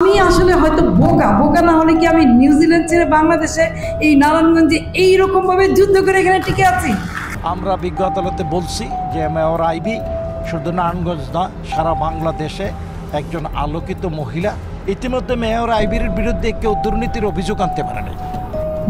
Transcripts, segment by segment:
আমি আসলে হয়তো বোকা বোকা না হলে কি আমি নিউজিল্যান্ড ছেড়ে বাংলাদেশে এই নারায়ণগঞ্জে এইরকমভাবে যুদ্ধ করে এখানে টিকে আছি? আমরা বিজ্ঞ আদালতে বলছি যে মেয়র আইভি শুধু নারায়ণগঞ্জ না, সারা বাংলাদেশে একজন আলোকিত মহিলা। ইতিমধ্যে মেয়র আইভির বিরুদ্ধে কেউ দুর্নীতির অভিযোগ আনতে পারেনি।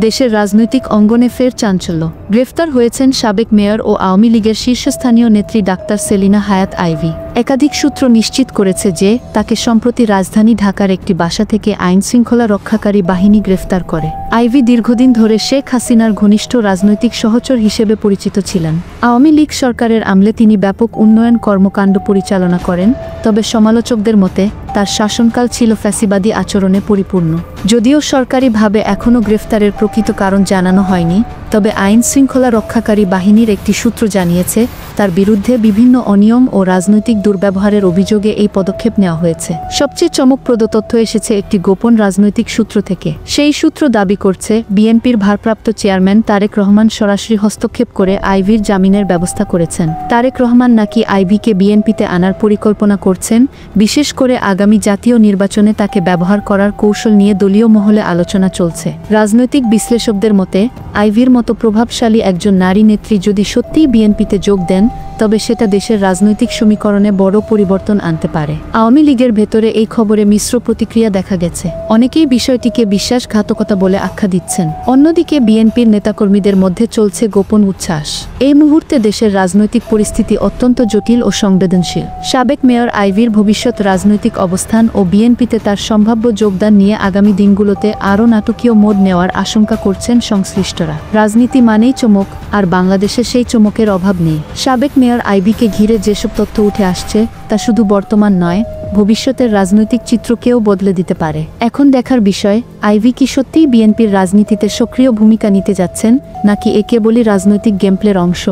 দেশের রাজনৈতিক অঙ্গনে ফের চাঞ্চল্য। গ্রেফতার হয়েছেন সাবেক মেয়র ও আওয়ামী লীগের শীর্ষস্থানীয় নেত্রী ডাক্তার সেলিনা হায়াৎ আইভি। একাধিক সূত্র নিশ্চিত করেছে যে তাকে সম্প্রতি রাজধানী ঢাকার একটি বাসা থেকে আইনশৃঙ্খলা রক্ষাকারী বাহিনী গ্রেফতার করে। আইভি দীর্ঘদিন ধরে শেখ হাসিনার ঘনিষ্ঠ রাজনৈতিক সহচর হিসেবে পরিচিত ছিলেন। আওয়ামী লীগ সরকারের আমলে তিনি ব্যাপক উন্নয়ন কর্মকাণ্ড পরিচালনা করেন, তবে সমালোচকদের মতে তার শাসনকাল ছিল ফ্যাসিবাদী আচরণে পরিপূর্ণ। যদিও সরকারিভাবে এখনও গ্রেফতারের প্রকৃত কারণ জানানো হয়নি, তবে আইন শৃঙ্খলা রক্ষাকারী বাহিনীর একটি সূত্র জানিয়েছে তার বিরুদ্ধে বিভিন্ন অনিয়ম ও রাজনৈতিক দুর্ব্যবহারের অভিযোগে এই পদক্ষেপ নেওয়া হয়েছে। সবচেয়ে চমকপ্রদ তথ্য এসেছে একটি গোপন রাজনৈতিক সূত্র থেকে। সেই সূত্র দাবি করছে বিএনপির ভারপ্রাপ্ত চেয়ারম্যান তারেক রহমান সরাসরি হস্তক্ষেপ করে আইভির জামিনের ব্যবস্থা করেছেন। তারেক রহমান নাকি আইভিকে বিএনপিতে আনার পরিকল্পনা করছেন, বিশেষ করে আগামী জাতীয় নির্বাচনে তাকে ব্যবহার করার কৌশল নিয়ে দলীয় মহলে আলোচনা চলছে। রাজনৈতিক বিশ্লেষকদের মতে আইভির মতো প্রভাবশালী একজন নারী নেত্রী যদি সত্যিই বিএনপিতে যোগ দেন, তবে সেটা দেশের রাজনৈতিক সমীকরণে বড় পরিবর্তন আনতে পারে। আওয়ামী লীগের ভেতরে এই খবরে মিশ্র প্রতিক্রিয়া দেখা গেছে। অনেকেই বিষয়টিকে বিশ্বাসঘাতকতা বলে আখ্যা দিচ্ছেন। অন্যদিকে বিএনপির নেতাকর্মীদের মধ্যে চলছে গোপন উচ্ছ্বাস। এই মুহূর্তে দেশের রাজনৈতিক পরিস্থিতি অত্যন্ত জটিল ও সংবেদনশীল। সাবেক মেয়র আইভির ভবিষ্যৎ রাজনৈতিক অবস্থান ও বিএনপিতে তার সম্ভাব্য যোগদান নিয়ে আগামী দিনগুলোতে আরও নাটকীয় মোড় নেওয়ার আশঙ্কা করছেন সংশ্লিষ্টরা। রাজনীতি মানেই চমক, আর বাংলাদেশে সেই চমকের অভাব নেই। সাবেক মেয়র আইভিকে ঘিরে যেসব তথ্য উঠে আসছে তা শুধু বর্তমান নয়, ভবিষ্যতের রাজনৈতিক চিত্রকেও বদলে দিতে পারে। এখন দেখার বিষয়, আইভি কি সত্যিই বিএনপির রাজনীতিতে সক্রিয় ভূমিকা নিতে যাচ্ছেন, নাকি এ কেবলই রাজনৈতিক গেমপ্লের অংশ।